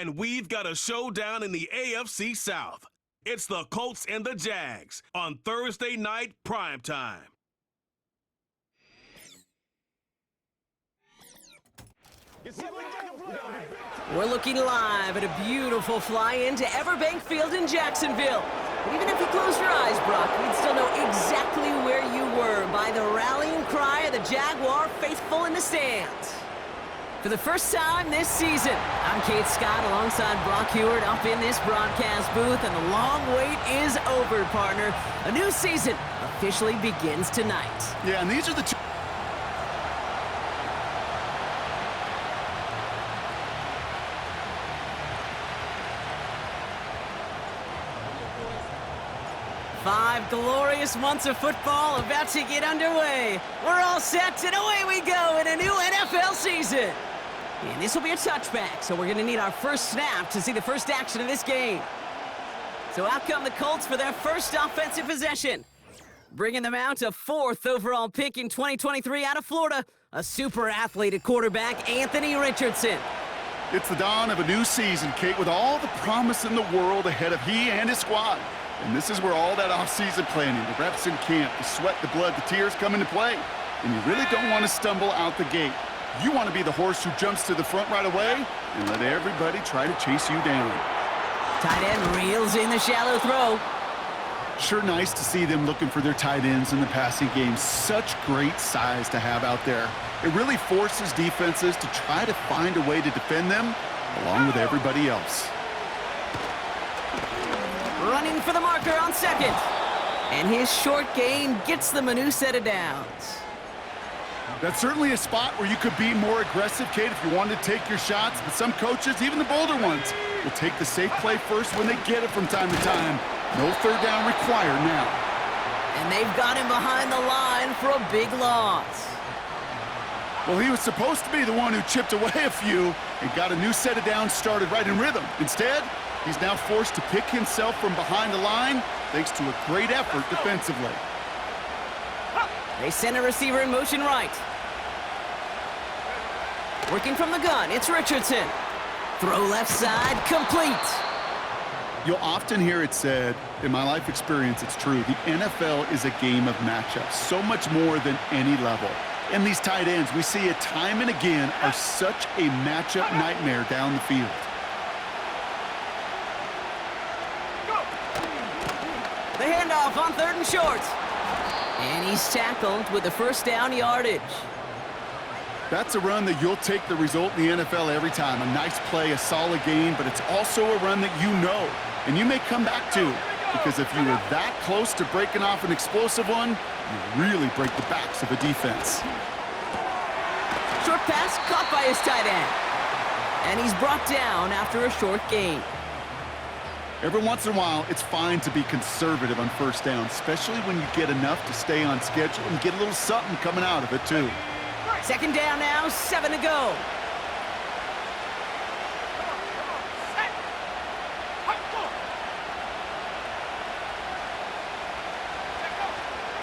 And we've got a showdown in the AFC South. It's the Colts and the Jags on Thursday night primetime. We're looking live at a beautiful fly-in to Everbank Field in Jacksonville. But even if you close your eyes, Brock, we'd still know exactly where you were by the rallying cry of the Jaguar faithful in the stands. For the first time this season, I'm Kate Scott alongside Brock Heward up in this broadcast booth, and the long wait is over, partner. A new season officially begins tonight. Yeah, and these are the two. Five glorious months of football about to get underway. We're all set, and away we go in a new NFL season. And this will be a touchback, so we're going to need our first snap to see the first action of this game. So out come the Colts for their first offensive possession. Bringing them out a 4th overall pick in 2023 out of Florida, a super athlete at quarterback, Anthony Richardson. It's the dawn of a new season, Kate, with all the promise in the world ahead of he and his squad. And this is where all that off-season planning, the reps in camp, the sweat, the blood, the tears come into play. And you really don't want to stumble out the gate. You want to be the horse who jumps to the front right away and let everybody try to chase you down. Tight end reels in the shallow throw. Sure nice to see them looking for their tight ends in the passing game. Such great size to have out there. It really forces defenses to try to find a way to defend them along with everybody else. Running for the marker on second. And his short gain gets them a new set of downs. That's certainly a spot where you could be more aggressive, Kate, if you wanted to take your shots. But some coaches, even the bolder ones, will take the safe play first when they get it from time to time. No third down required now. And they've got him behind the line for a big loss. Well, he was supposed to be the one who chipped away a few and got a new set of downs started right in rhythm. Instead, he's now forced to pick himself from behind the line thanks to a great effort defensively. They send a receiver in motion right. Working from the gun, it's Richardson. Throw left side, complete. You'll often hear it said, in my life experience, it's true, the NFL is a game of matchups, so much more than any level. And these tight ends, we see it time and again, are such a matchup nightmare down the field. The handoff on 3rd and short. And he's tackled with the first down yardage. That's a run that you'll take the result in the NFL every time. A nice play, a solid gain, but it's also a run that you know, and you may come back to, because if you were that close to breaking off an explosive one, you really break the backs of a defense. Short pass caught by his tight end. And he's brought down after a short gain. Every once in a while, it's fine to be conservative on first down, especially when you get enough to stay on schedule and get a little something coming out of it, too. Second down now, 7 to go.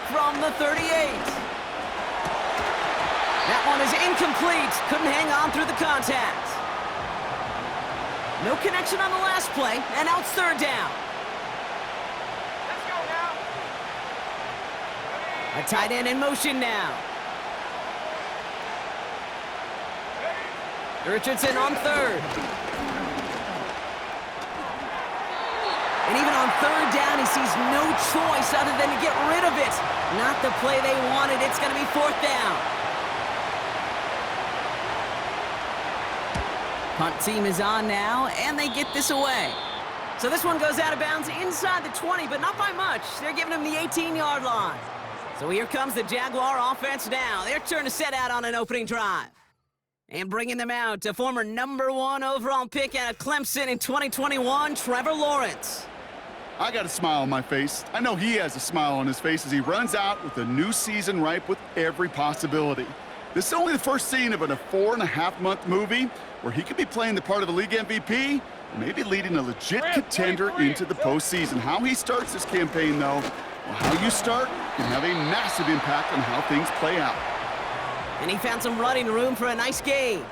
From the 38. That one is incomplete. Couldn't hang on through the contact. No connection on the last play, and now it's 3rd down. Let's go now. A tight end in motion now. Richardson on 3rd. And even on 3rd down, he sees no choice other than to get rid of it. Not the play they wanted. It's going to be 4th down. Punt team is on now, and they get this away. So this one goes out of bounds inside the 20, but not by much. They're giving him the 18-yard line. So here comes the Jaguar offense now. Their turn to set out on an opening drive. And bringing them out, a former #1 overall pick out of Clemson in 2021, Trevor Lawrence. I got a smile on my face. I know he has a smile on his face as he runs out with a new season ripe with every possibility. This is only the first scene of a 4.5-month movie where he could be playing the part of a league MVP, maybe leading a legit contender into the postseason. How he starts this campaign, though, well, how you start can have a massive impact on how things play out. And he found some running room for a nice gain.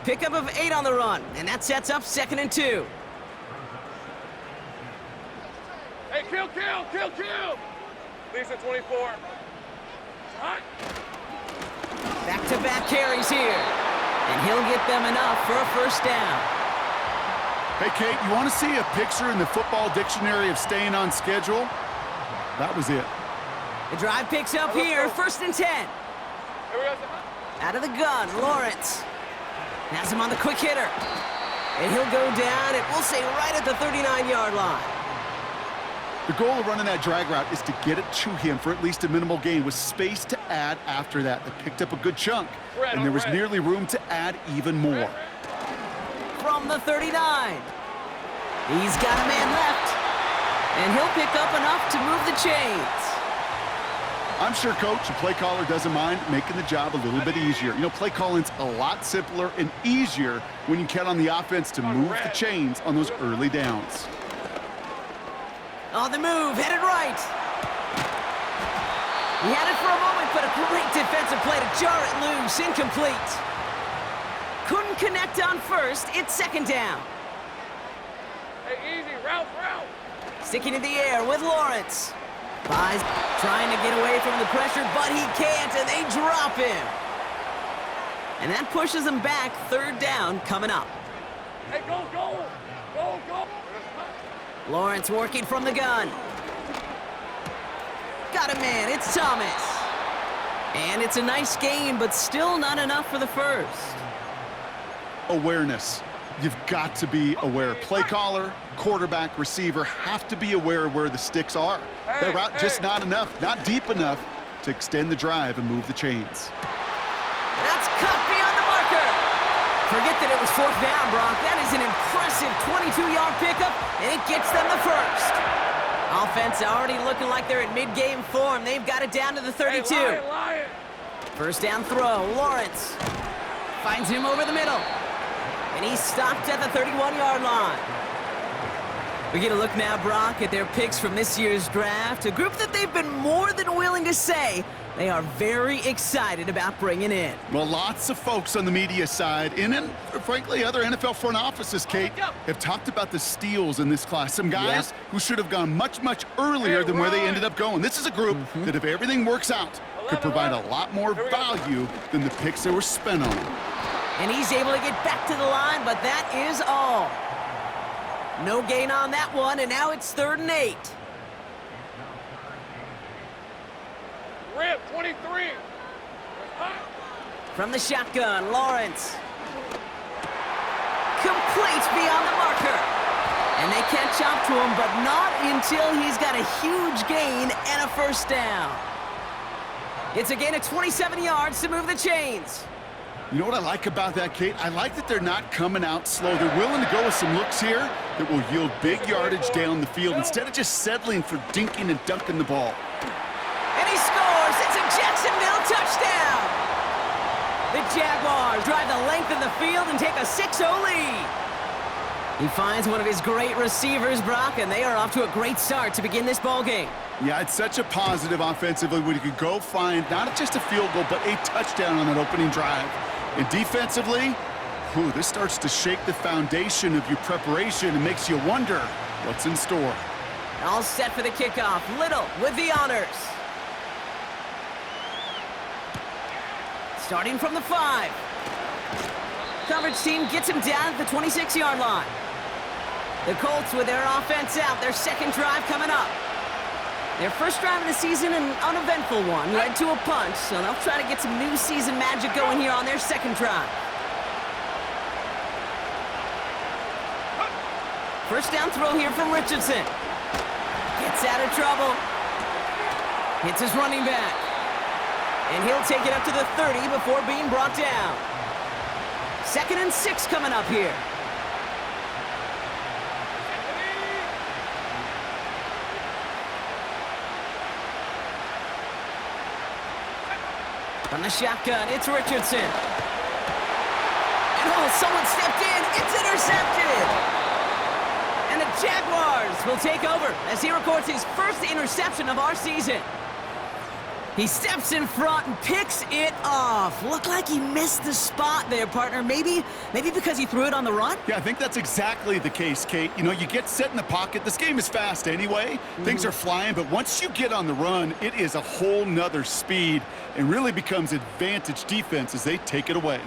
Pickup of 8 on the run, and that sets up 2nd and 2. Hey, kill! Lisa 24. Hot. Back-to-back carries here, and he'll get them enough for a first down. Hey, Kate, you want to see a picture in the football dictionary of staying on schedule? That was it. The drive picks up here, 1st and 10. Here we go. Out of the gun, Lawrence. Has him on the quick hitter. And he'll go down, and we'll say right at the 39-yard line. The goal of running that drag route is to get it to him for at least a minimal gain with space to add after that. They picked up a good chunk, and there was nearly room to add even more. From the 39. He's got a man left, and he'll pick up enough to move the chains. I'm sure Coach, the play caller, doesn't mind making the job a little bit easier. You know, play calling's a lot simpler and easier when you count on the offense to move the chains on those early downs. On the move, headed right. He had it for a moment, but a great defensive play to jar it loose, incomplete. Couldn't connect on first, it's 2nd down. Hey, easy, route. Sticking in the air with Lawrence. Buys, trying to get away from the pressure, but he can't, and they drop him. And that pushes him back, 3rd down coming up. Hey, go! Lawrence working from the gun. Got a man, it's Thomas. And it's a nice gain, but still not enough for the first. Awareness. You've got to be aware. Play caller, quarterback, receiver have to be aware of where the sticks are. That route just not enough, not deep enough to extend the drive and move the chains. That's cut beyond the marker. Forget that it was 4th down, Brock. That is an impressive 22-yard pickup, and it gets them the first. Offense already looking like they're in mid-game form. They've got it down to the 32. Hey, Lion. First down throw, Lawrence finds him over the middle. And he's stopped at the 31-yard line. We get a look now, Brock, at their picks from this year's draft, a group that they've been more than willing to say they are very excited about bringing in. Well, lots of folks on the media side, and frankly, other NFL front offices, Kate, have talked about the steals in this class. Some guys who should have gone much, much earlier than where they ended up going. This is a group that, if everything works out, could provide a lot more value than the picks that were spent on them. And he's able to get back to the line, but that is all. No gain on that one, and now it's 3rd and 8. Rip, 23. From the shotgun, Lawrence. Complete beyond the marker. And they catch up to him, but not until he's got a huge gain and a first down. It's a gain of 27 yards to move the chains. You know what I like about that, Kate? I like that they're not coming out slow. They're willing to go with some looks here that will yield big yardage down the field instead of just settling for dinking and dunking the ball. And he scores! It's a Jacksonville touchdown! The Jaguars drive the length of the field and take a 6-0 lead. He finds one of his great receivers, Brock, and they are off to a great start to begin this ball game. Yeah, it's such a positive offensively when you could go find not just a field goal, but a touchdown on that opening drive. And defensively, this starts to shake the foundation of your preparation and makes you wonder what's in store. All set for the kickoff. Little with the honors. Starting from the 5. Coverage team gets him down at the 26-yard line. The Colts with their offense out, their 2nd drive coming up. Their first drive of the season, an uneventful one, led to a punt, so they'll try to get some new season magic going here on their 2nd drive. First down throw here from Richardson. Gets out of trouble. Hits his running back. And he'll take it up to the 30 before being brought down. 2nd and 6 coming up here. From the shotgun, it's Richardson. And someone stepped in. It's intercepted. And the Jaguars will take over as he records his first interception of our season. He steps in front and picks it off. Looked like he missed the spot there, partner. Maybe because he threw it on the run? Yeah, I think that's exactly the case, Kate. You know, you get set in the pocket. This game is fast anyway. Things are flying, but once you get on the run, it is a whole nother speed and really becomes advantage defense as they take it away.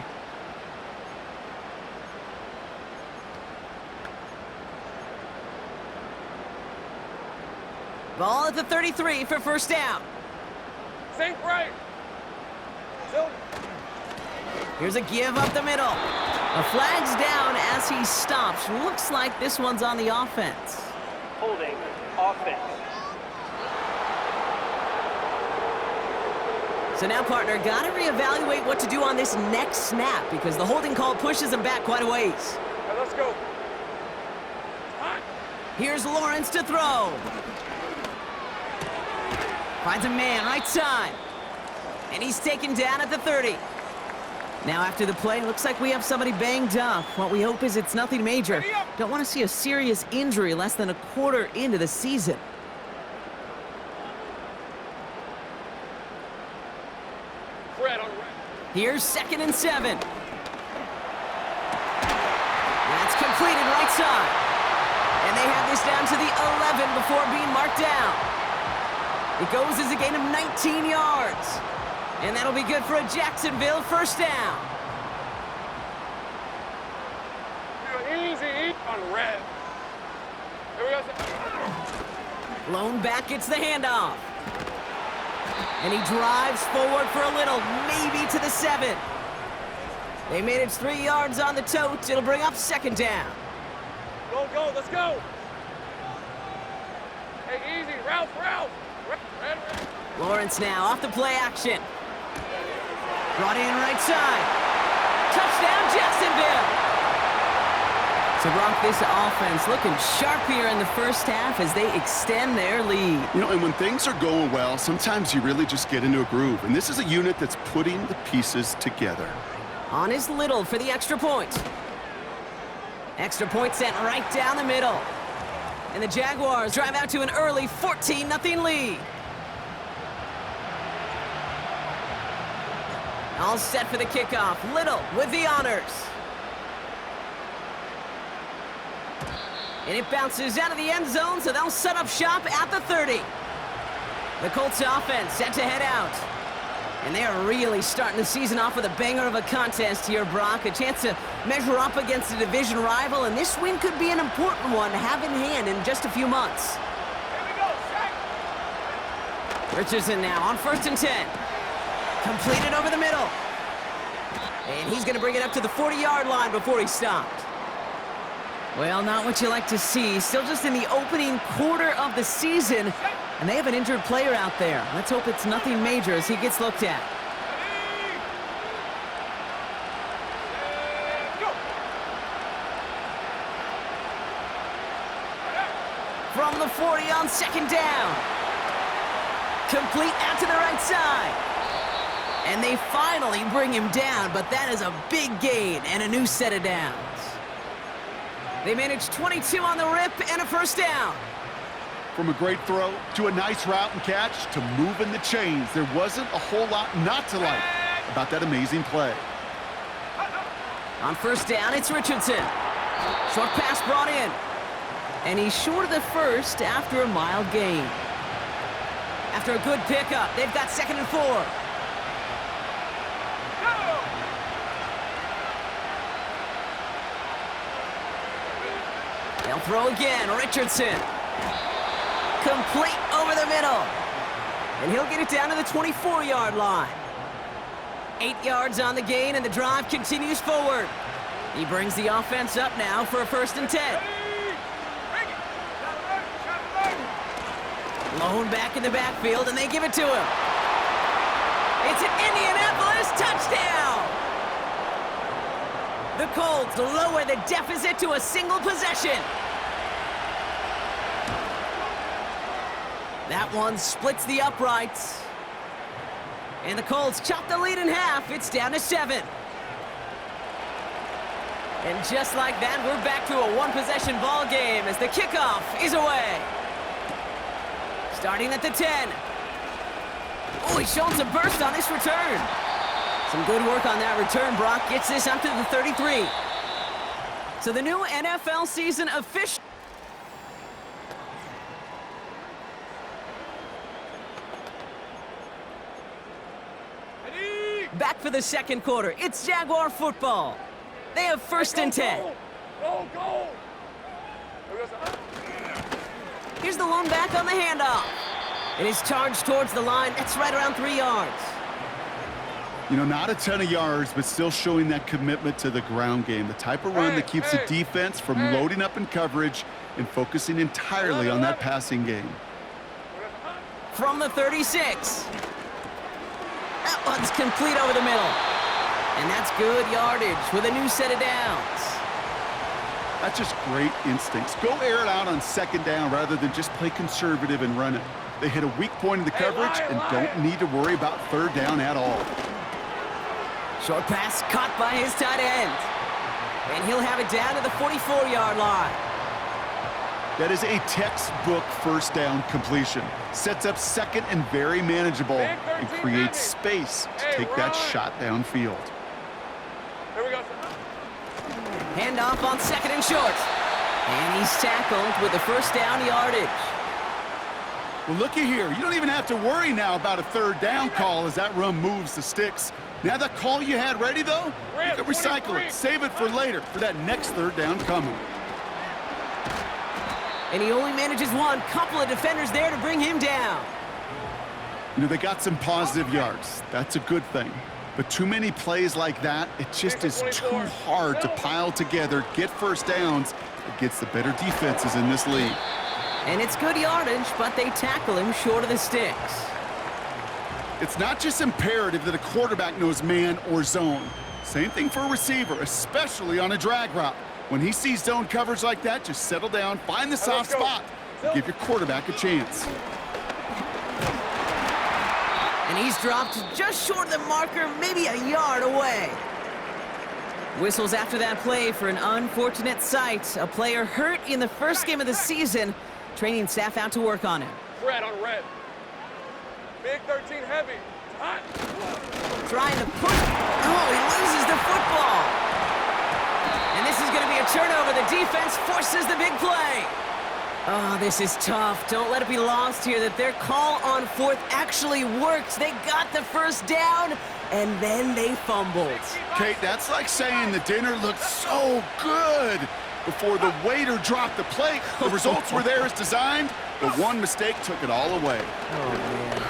Ball at the 33 for first down. Sink right. Still. Here's a give up the middle. A flag's down as he stops. Looks like this one's on the offense. Holding offense. So now, partner, got to reevaluate what to do on this next snap because the holding call pushes him back quite a ways. Hey, let's go. Hot. Here's Lawrence to throw. Finds a man right side. And he's taken down at the 30. Now after the play, looks like we have somebody banged up. What we hope is it's nothing major. Don't want to see a serious injury less than a quarter into the season. Fred on right. Here's 2nd and 7. That's completed right side. And they have this down to the 11 before being marked down. It goes as a gain of 19 yards. And that'll be good for a Jacksonville first down. Easy on red. Here we go. Lone back gets the handoff. And he drives forward for a little, maybe to the 7. They manage 3 yards on the tote. It'll bring up 2nd down. Go, let's go. Hey, easy, Ralph. Red. Lawrence now off the play action. Brought in right side. Touchdown, Jacksonville. So, Brock, this offense looking sharp here in the first half as they extend their lead. You know, and when things are going well, sometimes you really just get into a groove. And this is a unit that's putting the pieces together. On is Little for the extra point. Extra point sent right down the middle. And the Jaguars drive out to an early 14-0 lead. All set for the kickoff. Little with the honors. And it bounces out of the end zone, so they'll set up shop at the 30. The Colts offense set to head out. And they are really starting the season off with a banger of a contest here, Brock. A chance to measure up against a division rival, and this win could be an important one to have in hand in just a few months. Here we go, check. Richardson now on 1st and 10. Completed over the middle. And he's going to bring it up to the 40-yard line before he stopped. Well, not what you like to see. Still just in the opening quarter of the season, and they have an injured player out there. Let's hope it's nothing major as he gets looked at. From the 40 on 2nd down. Complete out to the right side. And they finally bring him down, but that is a big gain and a new set of downs. They managed 22 on the rip and a first down. From a great throw to a nice route and catch to moving the chains, there wasn't a whole lot not to like about that amazing play. On first down, it's Richardson. Short pass brought in. And he's short of the first after a mild gain. After a good pickup, they've got 2nd and 4. They'll throw again, Richardson. Complete over the middle. And he'll get it down to the 24-yard line. 8 yards on the gain, and the drive continues forward. He brings the offense up now for a 1st and 10. Lone back in the backfield, and they give it to him. It's an Indianapolis touchdown! The Colts lower the deficit to a single possession. That one splits the uprights. And the Colts chop the lead in half. It's down to 7. And just like that, we're back to a one-possession ball game as the kickoff is away. Starting at the 10. Oh, he's showing some burst on this return. Some good work on that return. Brock gets this up to the 33. So the new NFL season officially. Back for the second quarter. It's Jaguar football. They have first and 10. Go, go! Here's the lone back on the handoff. And he's charged towards the line. That's right around 3 yards. You know, not a ton of yards, but still showing that commitment to the ground game. The type of run that keeps the defense from loading up in coverage and focusing entirely on that passing game. From the 36. That one's complete over the middle. And that's good yardage with a new set of downs. That's just great instincts. Go air it out on second down rather than just play conservative and run it. They hit a weak point in the coverage and don't need to worry about third down at all. Short pass caught by his tight end. And he'll have it down to the 44-yard line. That is a textbook first down completion. Sets up second and very manageable and creates space to take that shot downfield. Here we go. Handoff on second and short. And he's tackled with the first down yardage. Well, looky here. You don't even have to worry now about a third down call as that run moves the sticks. Now that call you had ready, though, you can recycle it. Save it for later for that next third down coming. And he only manages one. Couple of defenders there to bring him down. You know, they got some positive yards. That's a good thing. But too many plays like that, it just is too hard to pile together, get first downs against the better defenses in this league. And it's good yardage, but they tackle him short of the sticks. It's not just imperative that a quarterback knows man or zone. Same thing for a receiver, especially on a drag route. When he sees zone coverage like that, just settle down, find the soft spot, and give your quarterback a chance. And he's dropped just short of the marker, maybe a yard away. Whistles after that play for an unfortunate sight. A player hurt in the first game of the season. Training staff out to work on him. Red on red. Big 13 heavy. Hot. Trying to push. Oh, he loses the football. And this is going to be a turnover. The defense forces the big play. Oh, this is tough. Don't let it be lost here that their call on fourth actually worked. They got the first down, and then they fumbled. Kate, that's like saying the dinner looked so good before the waiter dropped the plate. The results were there as designed, but one mistake took it all away. Oh, man.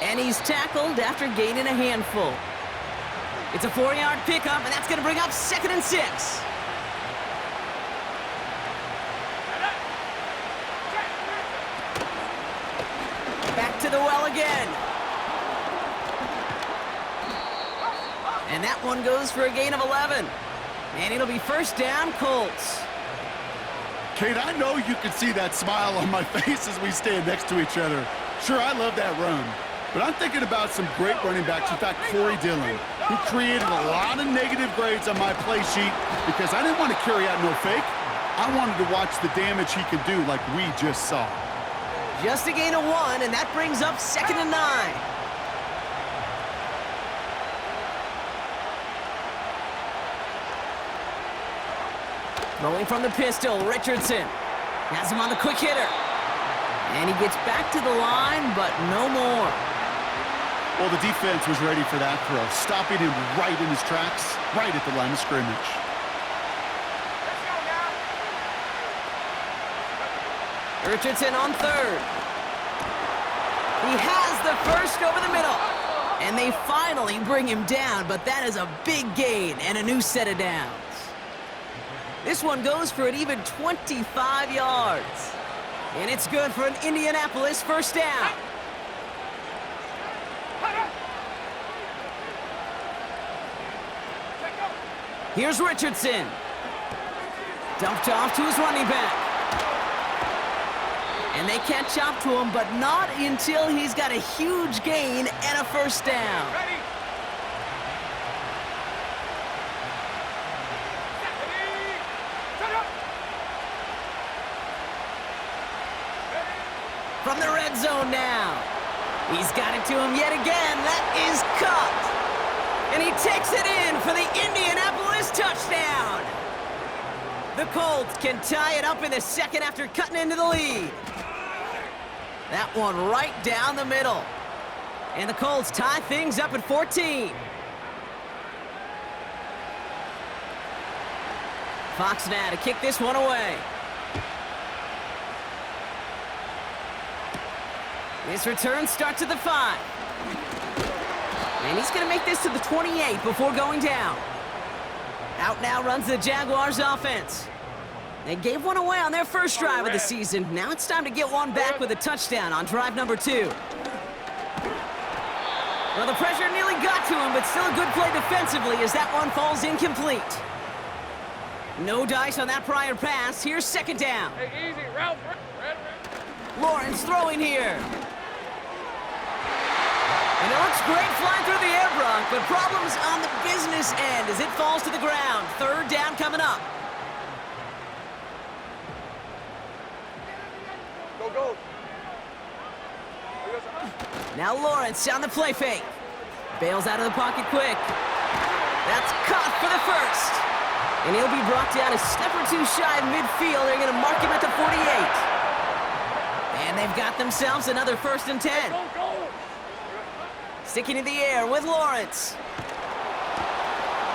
And he's tackled after gaining a handful. It's a 4-yard pickup, and that's going to bring up 2nd and 6. Back to the well again. And that one goes for a gain of 11. And it'll be first down, Colts. Kate, I know you can see that smile on my face as we stand next to each other. Sure, I love that run. But I'm thinking about some great running backs. In fact, Corey Dillon, who created a lot of negative grades on my play sheet because I didn't want to carry out no fake. I wanted to watch the damage he could do like we just saw. Just a gain of 1, and that brings up 2nd and 9. Rolling from the pistol, Richardson has him on the quick hitter. And he gets back to the line, but no more. Well, the defense was ready for that throw, stopping him right in his tracks, right at the line of scrimmage. Richardson on third. He has the first over the middle. And they finally bring him down, but that is a big gain and a new set of downs. This one goes for an even 25 yards. And it's good for an Indianapolis first down. Here's Richardson. Dumped off to his running back. And they catch up to him, but not until he's got a huge gain and a first down. Ready? from the red zone now. He's got it to him yet again. That is caught. And he takes it in for the Indianapolis touchdown. The Colts can tie it up in the second after cutting into the lead. That one right down the middle. And the Colts tie things up at 14. Fox now to kick this one away. This return starts at the 5. And he's going to make this to the 28 before going down. Out now runs the Jaguars offense. They gave one away on their first drive of the season. Now it's time to get one back with a touchdown on drive number 2. Well, the pressure nearly got to him, but still a good play defensively as that one falls incomplete. No dice on that prior pass. Here's second down. Hey, easy, route. Lawrence throwing here. And it looks great flying through the air, Brock, but problems on the business end as it falls to the ground. Third down coming up. Go. Now Lawrence on the play fake. Bails out of the pocket quick. That's caught for the first. And he'll be brought down a step or two shy of midfield. They're going to mark him at the 48. And they've got themselves another 1st and 10. Go. Sticking in the air with Lawrence.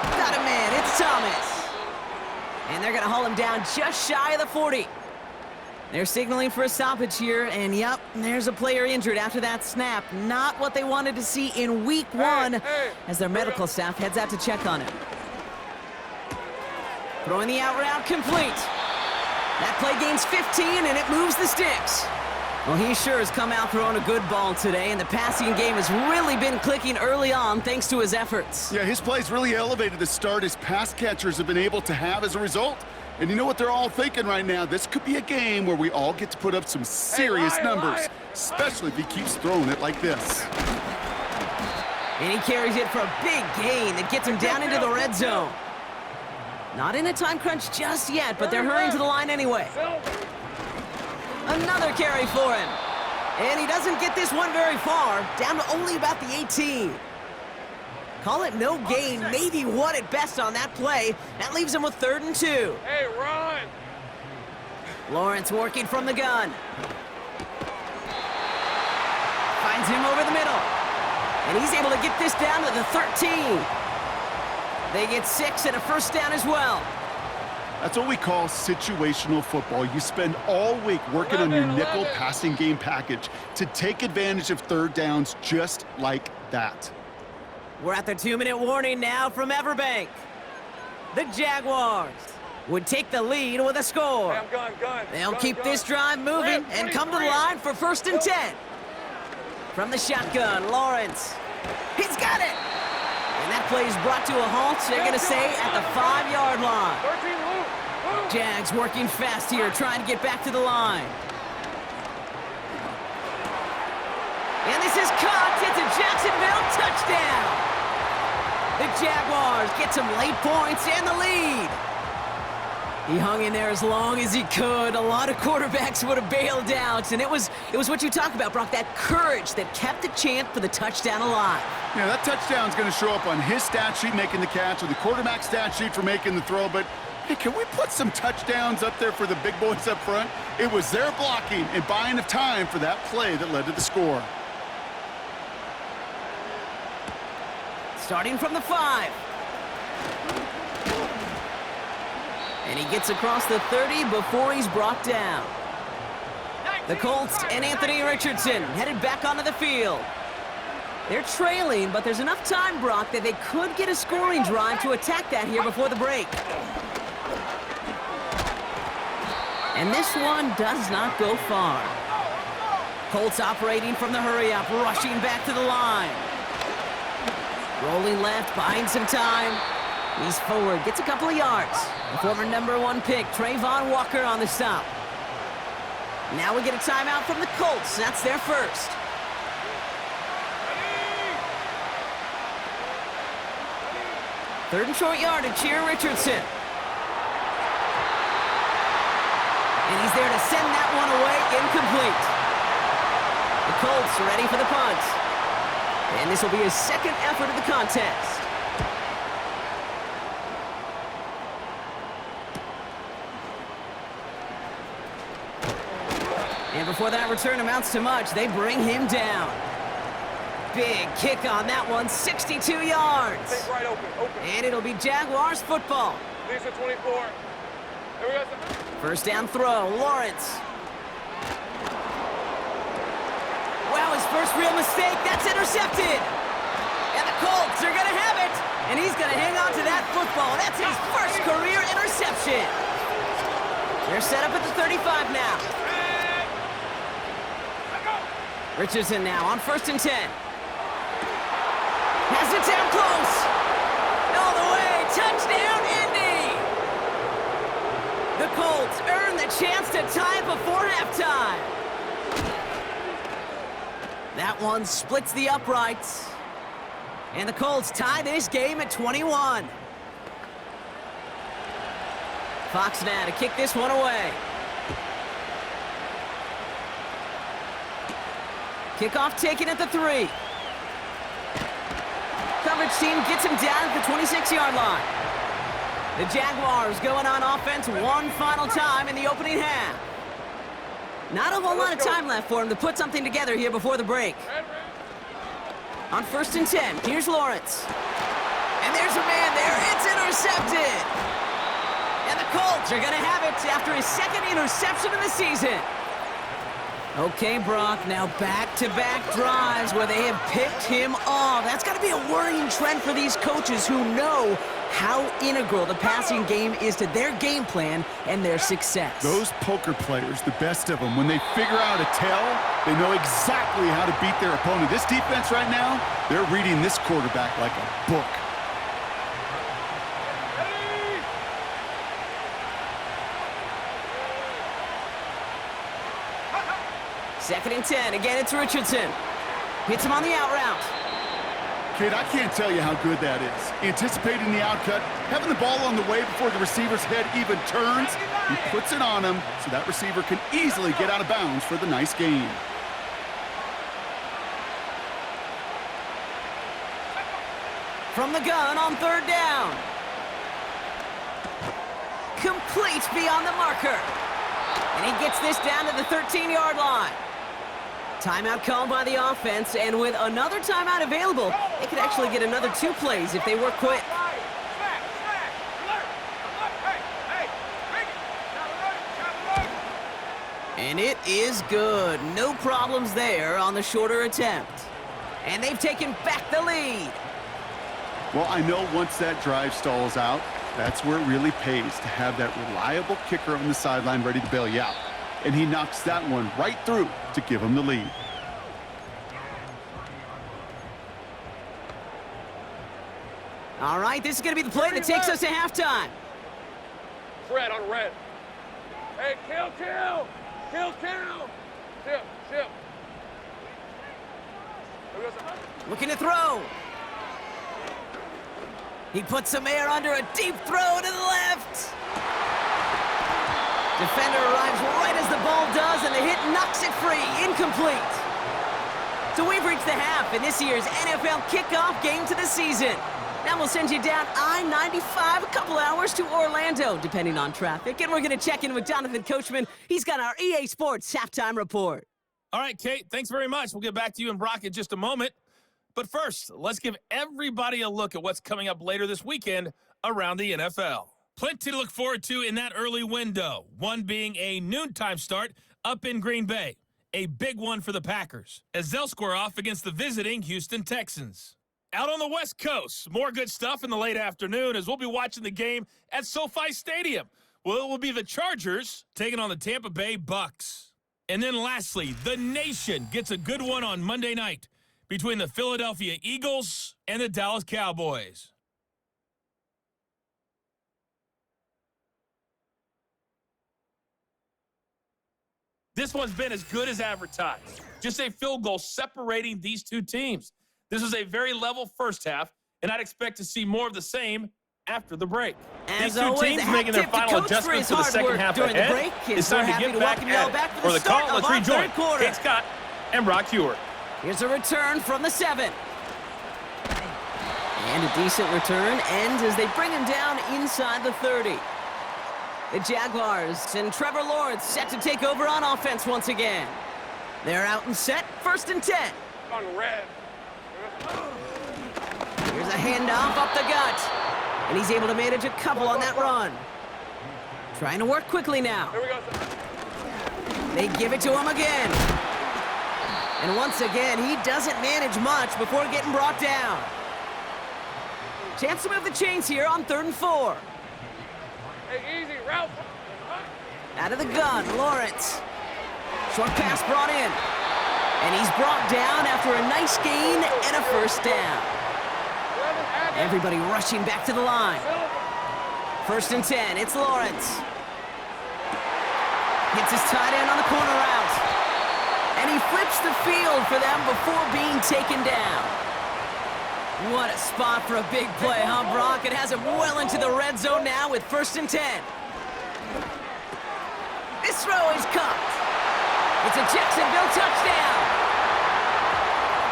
Got him in. It's Thomas. And they're going to haul him down just shy of the 40. They're signaling for a stoppage here, and yep, there's a player injured after that snap. Not what they wanted to see in week 1 as their medical staff heads out to check on him. Throwing the out route complete. That play gains 15, and it moves the sticks. Well, he sure has come out throwing a good ball today, and the passing game has really been clicking early on thanks to his efforts. Yeah, his play's really elevated the start his pass catchers have been able to have as a result. And you know what they're all thinking right now? This could be a game where we all get to put up some serious numbers, especially if he keeps throwing it like this. And he carries it for a big gain that gets him down into the red zone. Not in a time crunch just yet, but they're hurrying to the line anyway. Another carry for him. And he doesn't get this one very far, down to only about the 18. Call it no gain, maybe 1 at best on that play. That leaves him with 3rd and 2. Hey, run! Lawrence working from the gun. Finds him over the middle. And he's able to get this down to the 13. They get 6 and a 1st down as well. That's what we call situational football. You spend all week working on your nickel passing game package to take advantage of 3rd downs just like that. We're at the 2-minute warning now from Everbank. The Jaguars would take the lead with a score. Hey, I'm gun. They'll keep this drive moving and come to the line for 1st and 10. From the shotgun, Lawrence. He's got it! And that play is brought to a halt, they're going to say, at the 5-yard line. 13, move. Jags working fast here, trying to get back to the line. And this is caught. It's a Jacksonville touchdown. The Jaguars get some late points and the lead. He hung in there as long as he could. A lot of quarterbacks would have bailed out, and it was what you talk about, Brock, that courage that kept the chance for the touchdown alive. Yeah, that touchdown's going to show up on his stat sheet making the catch or the quarterback stat sheet for making the throw, but hey, can we put some touchdowns up there for the big boys up front? It was their blocking and buying of time for that play that led to the score. Starting from the 5. And he gets across the 30 before he's brought down. The Colts and Anthony Richardson headed back onto the field. They're trailing, but there's enough time, Brock, that they could get a scoring drive to attack that here before the break. And this one does not go far. Colts operating from the hurry-up, rushing back to the line. Rolling left, buying some time. He's forward, gets a couple of yards. The former #1 pick, Trayvon Walker on the stop. Now we get a timeout from the Colts. That's their first. Third and short yardage here, Richardson. And he's there to send that one away, incomplete. Colts ready for the punt. And this will be his second effort of the contest. And before that return amounts to much, they bring him down. Big kick on that one, 62 yards. Take right open. And it'll be Jaguars football. These are 24. Here we go. First down throw, Lawrence. Wow, his first real mistake, that's intercepted. And the Colts are gonna have it. And he's gonna hang on to that football. That's his first career interception. They're set up at the 35 now. Richardson now on 1st and 10. Has it down close. All the way, touchdown, Indy! The Colts earn the chance to tie it before halftime. That one splits the uprights. And the Colts tie this game at 21. Fox now to kick this one away. Kickoff taken at the 3. Coverage team gets him down at the 26-yard line. The Jaguars going on offense one final time in the opening half. Not a whole lot of time left for him to put something together here before the break. On 1st and 10, here's Lawrence. And there's a man there. It's intercepted. And the Colts are going to have it after his second interception of the season. Okay, Brock, now back-to-back drives where they have picked him off. That's got to be a worrying trend for these coaches who know how integral the passing game is to their game plan and their success. Those poker players, the best of them, when they figure out a tell, they know exactly how to beat their opponent. This defense right now, they're reading this quarterback like a book. Second and 10. Again, it's Richardson. Hits him on the out route. Kid, I can't tell you how good that is. Anticipating the outcut, having the ball on the way before the receiver's head even turns. He puts it on him so that receiver can easily get out of bounds for the nice gain. From the gun on 3rd down. Complete beyond the marker. And he gets this down to the 13-yard line. Timeout called by the offense, and with another timeout available, they could actually get another 2 plays if they work quick. And it is good. No problems there on the shorter attempt. And they've taken back the lead. Well, I know once that drive stalls out, that's where it really pays to have that reliable kicker on the sideline ready to bail you out. And he knocks that one right through to give him the lead. All right, this is going to be the play that takes us to halftime. Fred on red. Hey, kill. Ship. Looking to throw. He puts some air under a deep throw to the left. Defender arrives right as the ball does, and the hit knocks it free. Incomplete. So we've reached the half in this year's NFL kickoff game to the season. Now we'll send you down I-95 a couple hours to Orlando, depending on traffic. And we're going to check in with Jonathan Coachman. He's got our EA Sports halftime report. All right, Kate, thanks very much. We'll get back to you and Brock in just a moment. But first, let's give everybody a look at what's coming up later this weekend around the NFL. Plenty to look forward to in that early window, one being a noontime start up in Green Bay, a big one for the Packers, as they'll square off against the visiting Houston Texans. Out on the West Coast, more good stuff in the late afternoon as we'll be watching the game at SoFi Stadium. Well, it will be the Chargers taking on the Tampa Bay Bucks. And then lastly, the nation gets a good one on Monday night between the Philadelphia Eagles and the Dallas Cowboys. This one's been as good as advertised. Just a field goal separating these two teams. This was a very level first half, and I'd expect to see more of the same after the break. As these two teams making their final adjustments for the second half ahead. It's time to get back at it. For the call, let's rejoin Kate Scott and Brock Huard. Here's a return from the 7. And a decent return ends as they bring him down inside the 30. The Jaguars and Trevor Lawrence set to take over on offense once again. They're out and set, 1st and 10. On red. Here's a handoff up the gut. And he's able to manage a couple on that run. Trying to work quickly now. Here we go. They give it to him again. And once again, he doesn't manage much before getting brought down. Chance to move the chains here on 3rd and 4. Hey, easy, Ralph. Out of the gun, Lawrence. Short pass brought in. And he's brought down after a nice gain and a 1st down. Everybody rushing back to the line. 1st and 10, it's Lawrence. Gets his tight end on the corner route. And he flips the field for them before being taken down. What a spot for a big play, huh, Brock? It has him well into the red zone now with 1st and 10. This throw is caught. It's a Jacksonville touchdown.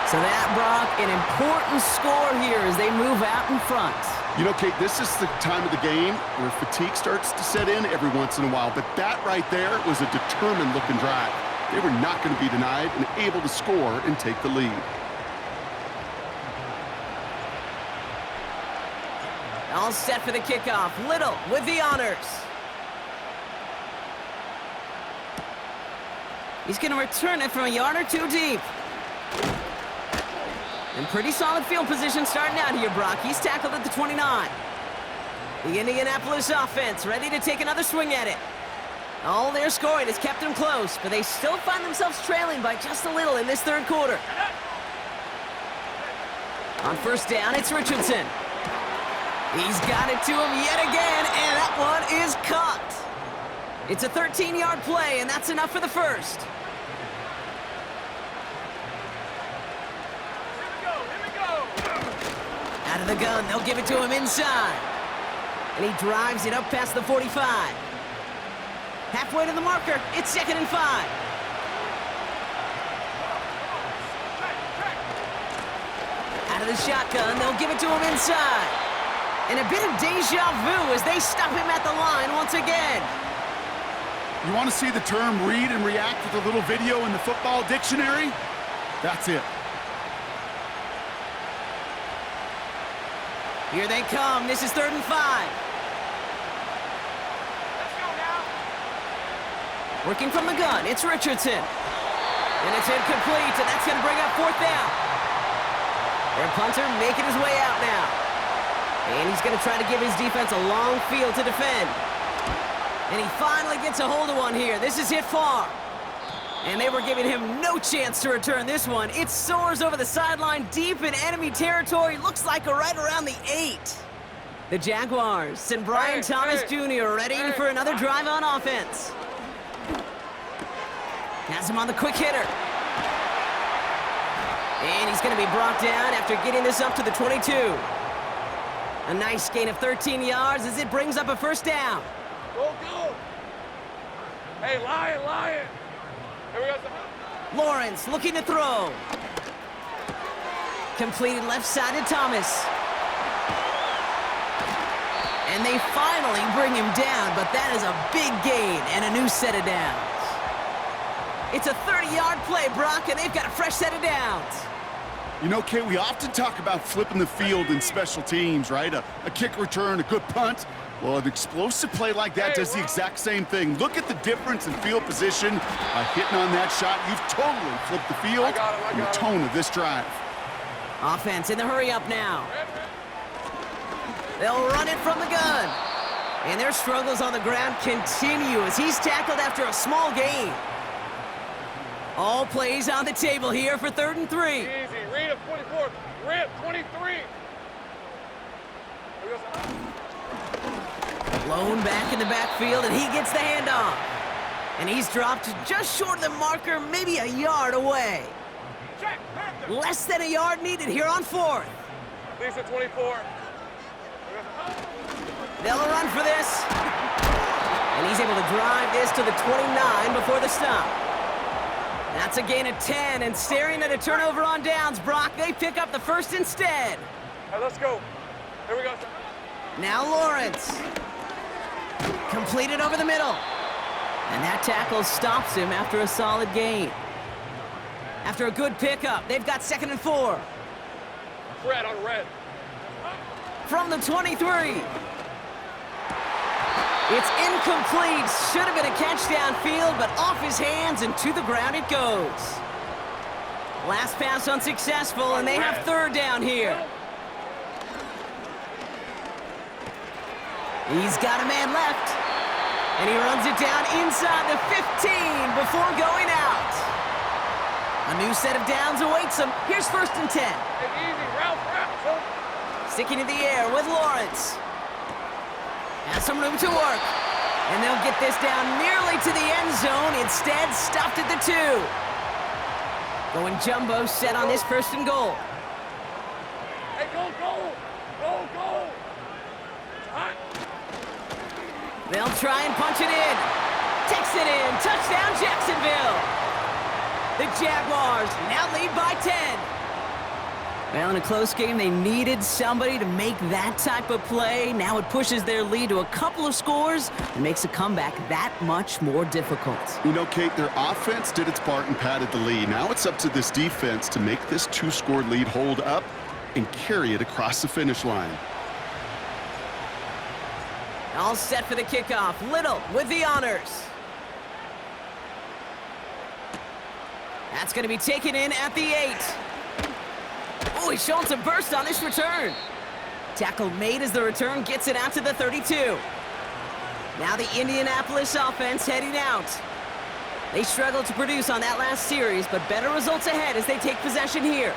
So that, Brock, an important score here as they move out in front. You know, Kate, this is the time of the game where fatigue starts to set in every once in a while, but that right there was a determined-looking drive. They were not going to be denied and able to score and take the lead. All set for the kickoff. Little with the honors. He's going to return it from a yard or 2 deep. And pretty solid field position starting out here, Brock. He's tackled at the 29. The Indianapolis offense ready to take another swing at it. All their scoring has kept them close, but they still find themselves trailing by just a little in this 3rd quarter. On 1st down, it's Richardson. He's got it to him yet again, and that one is caught. It's a 13-yard play, and that's enough for the 1st. Out of the gun, they'll give it to him inside. And he drives it up past the 45. Halfway to the marker, it's 2nd and 5. Out of the shotgun, they'll give it to him inside. And a bit of deja vu as they stop him at the line once again. You want to see the term read and react with a little video in the football dictionary? That's it. Here they come. This is 3rd and 5. Let's go now. Working from the gun, it's Richardson. And it's incomplete, and that's going to bring up 4th down. Their punter making his way out now. And he's going to try to give his defense a long field to defend. And he finally gets a hold of one here. This is hit far. And they were giving him no chance to return this one. It soars over the sideline deep in enemy territory. Looks like right around the 8. The Jaguars and Brian Thomas Jr. ready for another drive on offense. Has him on the quick hitter. And he's going to be brought down after getting this up to the 22. A nice gain of 13 yards as it brings up a 1st down. Go, go. Hey, Lion. Here we go. Lawrence looking to throw. Completed left side to Thomas. And they finally bring him down, but that is a big gain and a new set of downs. It's a 30-yard play, Brock, and they've got a fresh set of downs. You know, Kate, we often talk about flipping the field in special teams, right? A kick return, a good punt. Well, an explosive play like that does the exact same thing. Look at the difference in field position. By hitting on that shot, you've totally flipped the field and the tone of this drive. Offense in the hurry-up now. They'll run it from the gun. And their struggles on the ground continue as he's tackled after a small gain. All plays on the table here for 3rd and 3. Easy. Read of 24. Rip 23. Blown back in the backfield, and he gets the handoff. And he's dropped just short of the marker, maybe a yard away. Less than a yard needed here on 4th. Lisa 24. They'll run for this. And he's able to drive this to the 29 before the stop. That's a gain of 10, and staring at a turnover on downs, Brock, they pick up the first instead. All right, let's go. Here we go. Now Lawrence. Completed over the middle. And that tackle stops him after a solid gain. After a good pickup, they've got 2nd and 4. Red on red. From the 23. It's incomplete. Should have been a catch downfield, but off his hands and to the ground it goes. Last pass unsuccessful, and they have 3rd down here. He's got a man left, and he runs it down inside the 15 before going out. A new set of downs awaits him. Here's 1st and 10. Take it easy, Ralph, son. Sticking in the air with Lawrence. Has some room to work. And they'll get this down nearly to the end zone. Instead, stopped at the 2. Going jumbo set on this 1st and goal. Hey, go, go. Go, go. Hot. They'll try and punch it in. Takes it in. Touchdown, Jacksonville. The Jaguars now lead by 10. Well, in a close game, they needed somebody to make that type of play. Now it pushes their lead to a couple of scores and makes a comeback that much more difficult. You know, Kate, their offense did its part and padded the lead. Now it's up to this defense to make this 2-score lead hold up and carry it across the finish line. All set for the kickoff. Little with the honors. That's going to be taken in at the 8. Oh, he's showing some burst on this return. Tackle made as the return gets it out to the 32. Now the Indianapolis offense heading out. They struggled to produce on that last series, but better results ahead as they take possession here.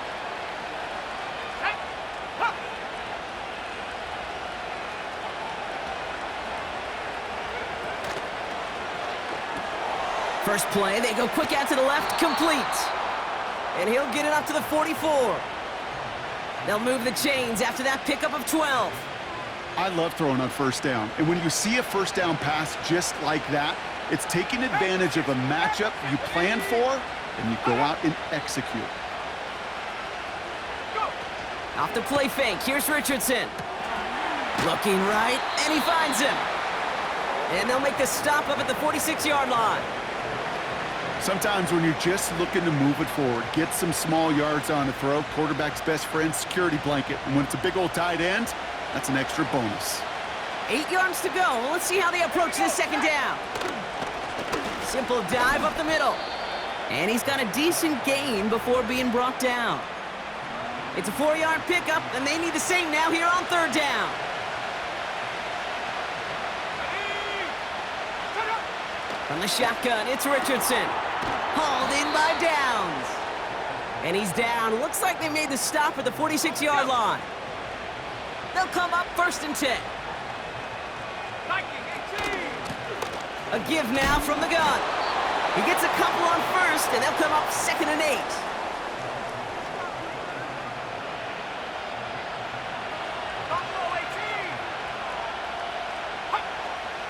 First play, they go quick out to the left, complete. And he'll get it up to the 44. They'll move the chains after that pickup of 12. I love throwing on 1st down. And when you see a 1st down pass just like that, it's taking advantage of a matchup you plan for, and you go out and execute. Off the play fake, here's Richardson. Looking right, and he finds him. And they'll make the stop up at the 46-yard line. Sometimes when you're just looking to move it forward, get some small yards on the throw, quarterback's best friend, security blanket. And when it's a big old tight end, that's an extra bonus. 8 yards to go. Well, let's see how they approach this 2nd down. Simple dive up the middle. And he's got a decent gain before being brought down. It's a 4-yard pickup, and they need the same now here on 3rd down. From the shotgun, it's Richardson. Hauled in by Downs. And he's down. Looks like they made the stop at the 46-yard line. They'll come up 1st and 10. A give now from the gun. He gets a couple on 1st, and they'll come up 2nd and 8.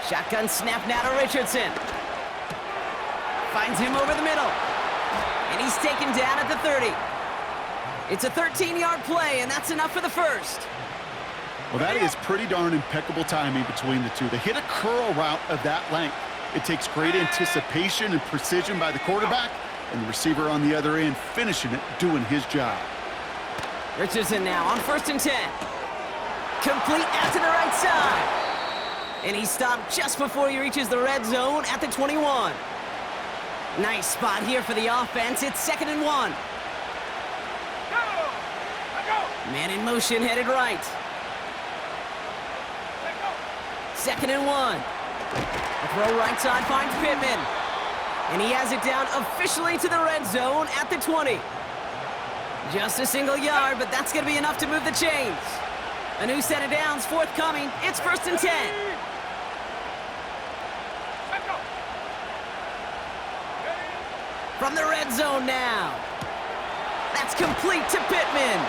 Shotgun snap now to Richardson. Finds him over the middle. And he's taken down at the 30. It's a 13-yard play, and that's enough for the 1st. Well, that is pretty darn impeccable timing between the two. They hit a curl route of that length. It takes great anticipation and precision by the quarterback, and the receiver on the other end finishing it, doing his job. Richardson now on 1st and 10. Complete out to the right side. And he stopped just before he reaches the red zone at the 21. Nice spot here for the offense. It's 2nd and 1. Man in motion headed right. 2nd and 1. The throw right side finds Pittman. And he has it down officially to the red zone at the 20. Just a single yard, but that's going to be enough to move the chains. A new set of downs forthcoming. It's 1st and 10. From the red zone now. That's complete to Pittman.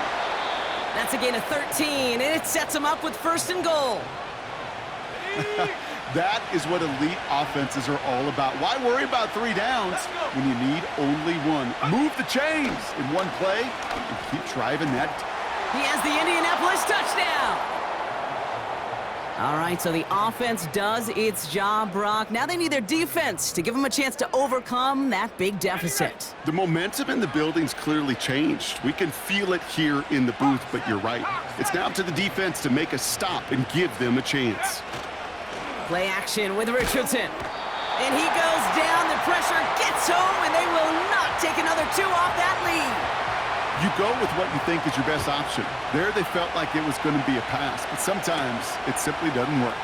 That's a gain of 13, and it sets him up with 1st and goal. That is what elite offenses are all about. Why worry about 3 downs when you need only 1? Move the chains in one play and keep driving that. He has the Indianapolis touchdown. All right, so the offense does its job, Brock. Now they need their defense to give them a chance to overcome that big deficit. The momentum in the building's clearly changed. We can feel it here in the booth, but you're right. It's now up to the defense to make a stop and give them a chance. Play action with Richardson. And he goes down, the pressure gets home, and they will not take another 2 off that lead. You go with what you think is your best option. There they felt like it was going to be a pass, but sometimes it simply doesn't work.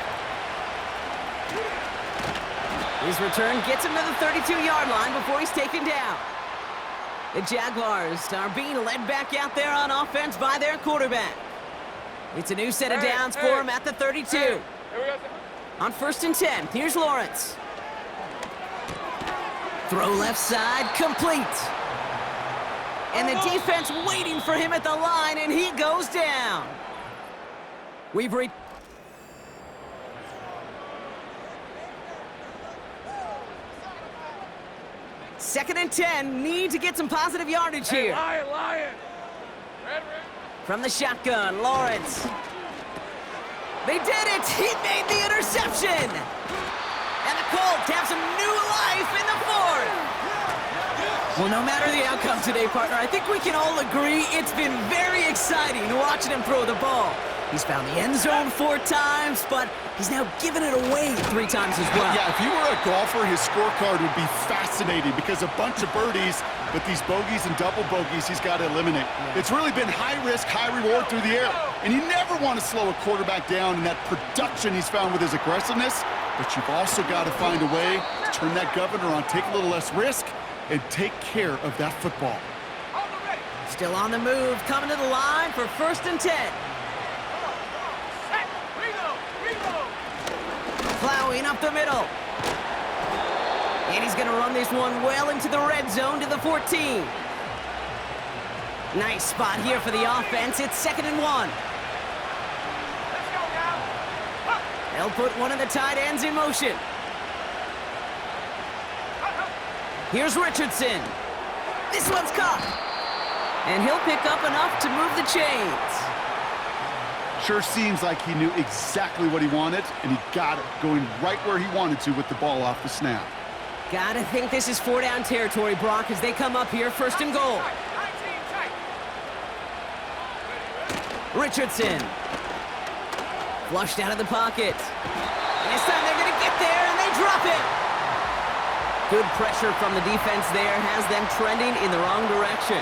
His return gets him to the 32-yard line before he's taken down. The Jaguars are being led back out there on offense by their quarterback. It's a new set of downs for him at the 32. On 1st and 10, here's Lawrence. Throw left side, complete. And the defense waiting for him at the line, and he goes down. We've reached... Second and 10, need to get some positive yardage here. Lion. Red. From the shotgun, Lawrence. They did it! He made the interception! And the Colts have some new life in the 4th. Well, no matter the outcome today, partner, I think we can all agree it's been very exciting watching him throw the ball. He's found the end zone 4 times, but he's now given it away 3 times as well. Yeah, if he were a golfer, his scorecard would be fascinating because a bunch of birdies, but these bogeys and double bogeys he's got to eliminate. It's really been high risk, high reward through the air. And you never want to slow a quarterback down in that production he's found with his aggressiveness, but you've also got to find a way to turn that governor on, take a little less risk, and take care of that football. Still on the move, coming to the line for 1st and 10. Plowing up the middle. And he's going to run this one well into the red zone to the 14. Nice spot here for the offense. It's 2nd and 1. They'll put one of the tight ends in motion. Here's Richardson. This one's caught. And he'll pick up enough to move the chains. Sure seems like he knew exactly what he wanted, and he got it, going right where he wanted to with the ball off the snap. Gotta think this is 4-down territory, Brock, as they come up here 1st and goal. Richardson. Flushed out of the pocket. And this time they're gonna get there, and they drop it. Good pressure from the defense there has them trending in the wrong direction.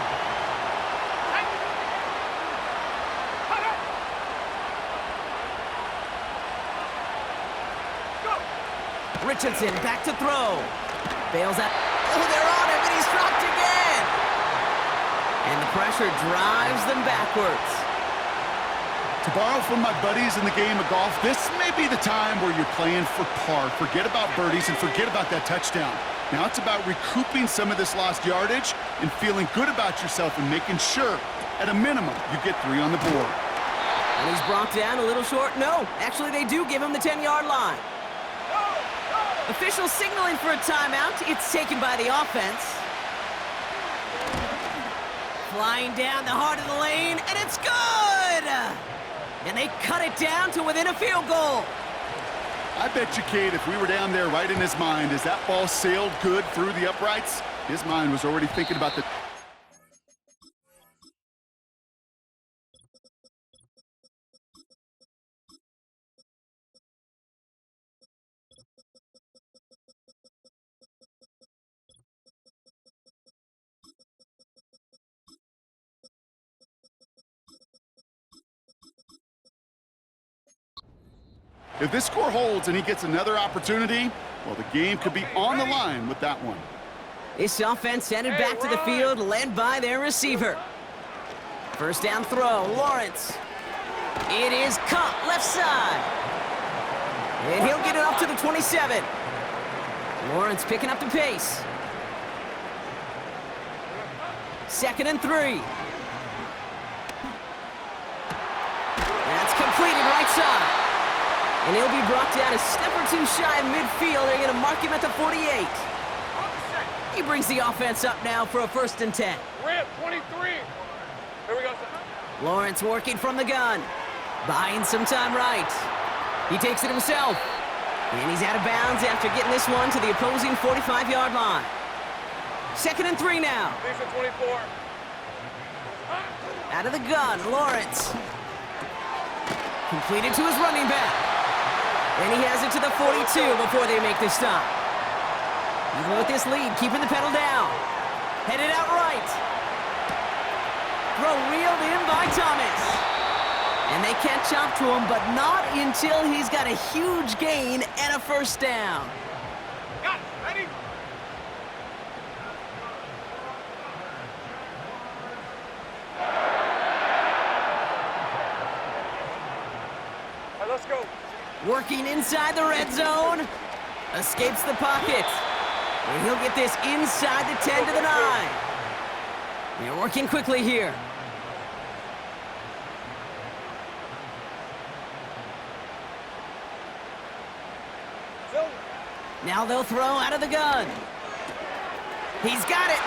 Richardson back to throw. Bails out. Oh, they're on him, and he's dropped again. And the pressure drives them backwards. To borrow from my buddies in the game of golf, this may be the time where you're playing for par. Forget about birdies and forget about that touchdown. Now it's about recouping some of this lost yardage and feeling good about yourself and making sure, at a minimum, you get 3 on the board. And he's brought down a little short. No, actually they do give him the 10-yard line. Official signaling for a timeout. It's taken by the offense. Flying down the heart of the lane, and it's good! And they cut it down to within a field goal. I bet you, Kate, if we were down there right in his mind, as that ball sailed good through the uprights, his mind was already thinking about the... If this score holds and he gets another opportunity, well, the game could be on the line with that one. This offense headed back to the field, led by their receiver. First down throw, Lawrence. It is caught left side. And he'll get it up to the 27. Lawrence picking up the pace. 2nd and 3. That's completed right side. And he'll be brought down a step or two shy of midfield. They're going to mark him at the 48. He brings the offense up now for a 1st and 10. Ramp 23. Here we go. Lawrence working from the gun. Buying some time right. He takes it himself. And he's out of bounds after getting this one to the opposing 45-yard line. 2nd and 3 now. Decent 24. Out of the gun, Lawrence. Completed to his running back. And he has it to the 42 before they make the stop. Even with this lead, keeping the pedal down. Headed out right. Throw reeled in by Thomas. And they catch up to him, but not until he's got a huge gain and a 1st down. Got it. Ready? All right, let's go. Working inside the red zone. Escapes the pocket. And he'll get this inside the 10 to the 9. They're working quickly here. Now they'll throw out of the gun. He's got it.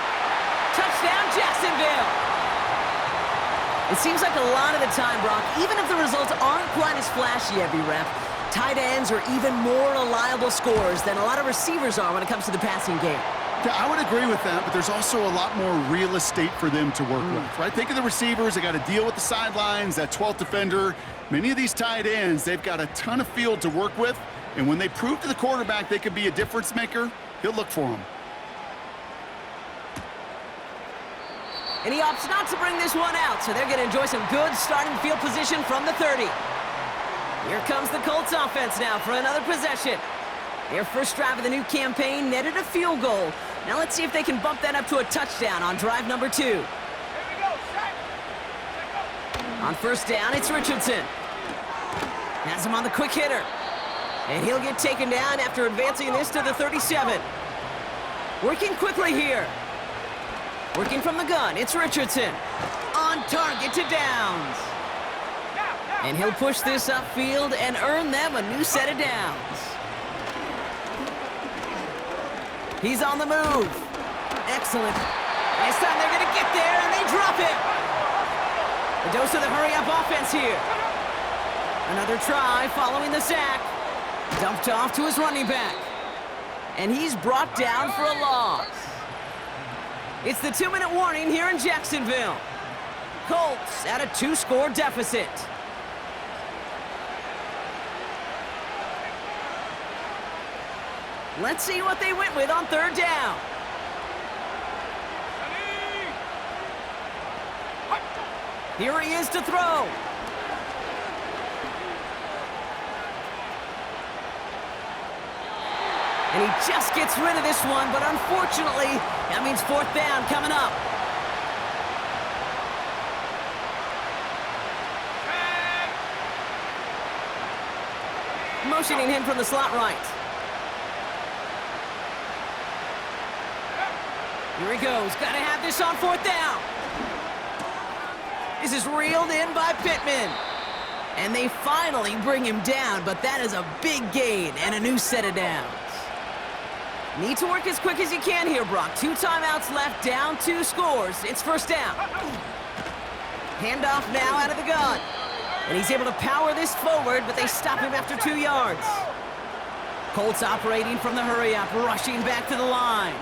Touchdown, Jacksonville. It seems like a lot of the time, Brock, even if the results aren't quite as flashy every rep, tight ends are even more reliable scorers than a lot of receivers are when it comes to the passing game. Yeah, I would agree with that, but there's also a lot more real estate for them to work with, right? Think of the receivers. They got to deal with the sidelines, that 12th defender. Many of these tight ends, they've got a ton of field to work with, and when they prove to the quarterback they could be a difference maker, he'll look for them. And he opts not to bring this one out, so they're going to enjoy some good starting field position from the 30. Here comes the Colts offense now for another possession. Their first drive of the new campaign netted a field goal. Now let's see if they can bump that up to a touchdown on drive number 2. Here we go. Set. On 1st down, it's Richardson. Has him on the quick hitter. And he'll get taken down after advancing this to the 37. Working quickly here. Working from the gun, it's Richardson. On target to Downs. And he'll push this upfield and earn them a new set of downs. He's on the move. Excellent. This time they're going to get there, and they drop it. A dose of the hurry-up offense here. Another try following the sack. Dumped off to his running back. And he's brought down for a loss. It's the 2-minute warning here in Jacksonville. Colts at a 2-score deficit. Let's see what they went with on 3rd down. Here he is to throw. And he just gets rid of this one, but unfortunately, that means 4th down coming up. Motioning him from the slot right. Here he goes. Got to have this on 4th down. This is reeled in by Pittman. And they finally bring him down, but that is a big gain and a new set of downs. Need to work as quick as you can here, Brock. 2 timeouts left, down 2 scores. It's 1st down. Handoff now out of the gun. And he's able to power this forward, but they stop him after 2 yards. Colts operating from the hurry-up, rushing back to the line.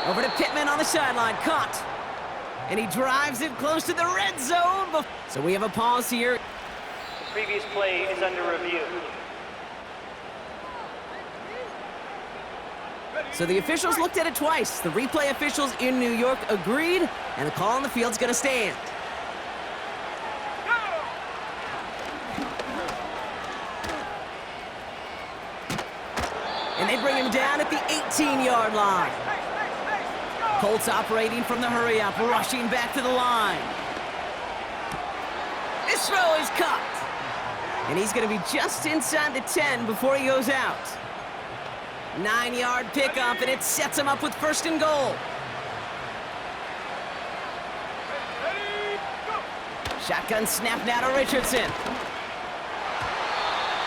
Over to Pittman on the sideline, caught. And he drives it close to the red zone. So we have a pause here. The previous play is under review. So the officials looked at it twice. The replay officials in New York agreed, and the call on the field's going to stand. And they bring him down at the 18-yard line. Colts operating from the hurry-up, rushing back to the line. This throw is cut. And he's going to be just inside the 10 before he goes out. 9-yard pickup, and it sets him up with 1st and goal. Shotgun snap now to Richardson.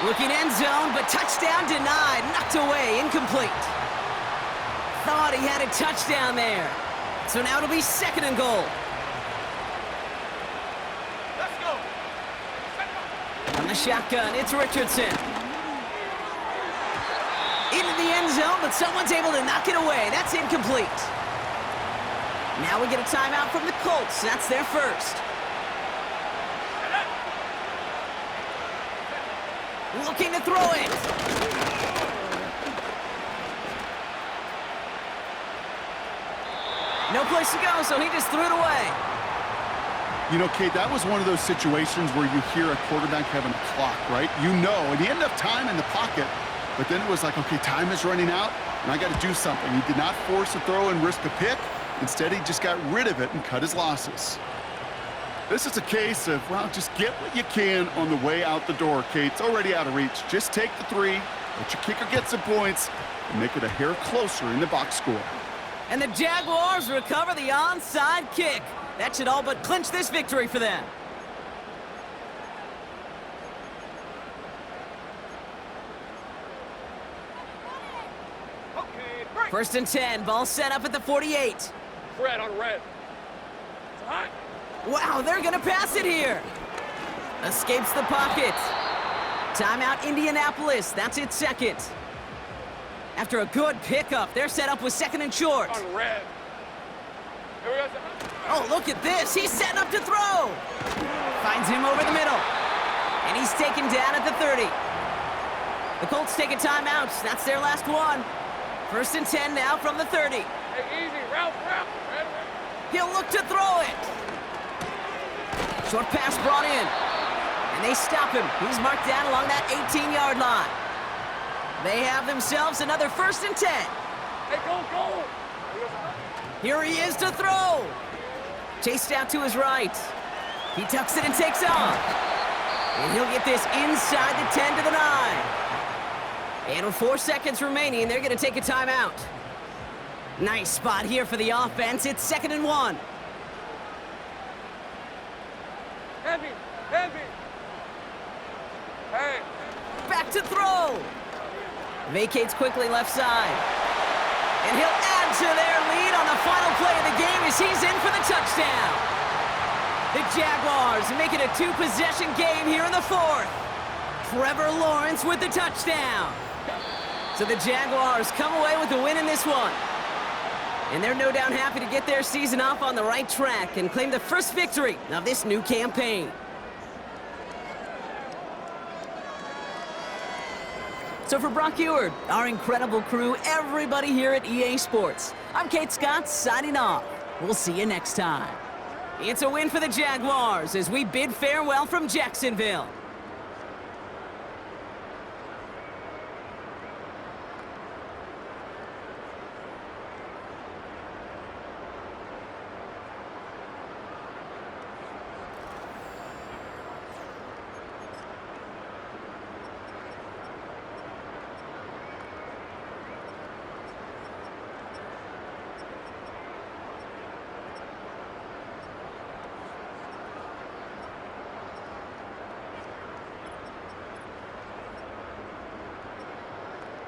Looking end zone, but touchdown denied. Knocked away, incomplete. Thought he had a touchdown there. So now it'll be 2nd and goal. Let's go. On the shotgun, it's Richardson. Into the end zone, but someone's able to knock it away. That's incomplete. Now we get a timeout from the Colts. That's their first. Looking to throw it. No place to go, so he just threw it away. You know, Kate, that was one of those situations where you hear a quarterback having a clock, right? You know, and he had enough time in the pocket, but then it was like, okay, time is running out, and I got to do something. He did not force a throw and risk a pick. Instead, he just got rid of it and cut his losses. This is a case of, well, just get what you can on the way out the door, Kate. It's already out of reach. Just take the 3, let your kicker get some points, and make it a hair closer in the box score. And the Jaguars recover the onside kick. That should all but clinch this victory for them. Okay, break. 1st and 10, ball set up at the 48. Red on red. It's hot. Wow, they're gonna pass it here. Escapes the pocket. Timeout Indianapolis, that's its 2nd. After a good pickup, they're set up with 2nd and short. On red. Here we go. Oh, look at this, he's setting up to throw. Finds him over the middle. And he's taken down at the 30. The Colts take a timeout, that's their last one. 1st and 10 now from the 30. Hey, easy. Ralph. Red. He'll look to throw it. Short pass brought in. And they stop him. He's marked down along that 18-yard line. They have themselves another 1st and 10. Hey, go. Here he is to throw. Chased out to his right. He tucks it and takes off. And he'll get this inside the 10 to the 9. And with 4 seconds remaining, they're going to take a timeout. Nice spot here for the offense. It's 2nd and 1. Heavy. Hey. Back to throw. Vacates quickly left side. And he'll add to their lead on the final play of the game as he's in for the touchdown. The Jaguars make it a 2-possession game here in the 4th. Trevor Lawrence with the touchdown. So the Jaguars come away with the win in this one. And they're no doubt happy to get their season off on the right track and claim the first victory of this new campaign. So for Brock Eward, our incredible crew, everybody here at EA Sports, I'm Kate Scott signing off. We'll see you next time. It's a win for the Jaguars as we bid farewell from Jacksonville.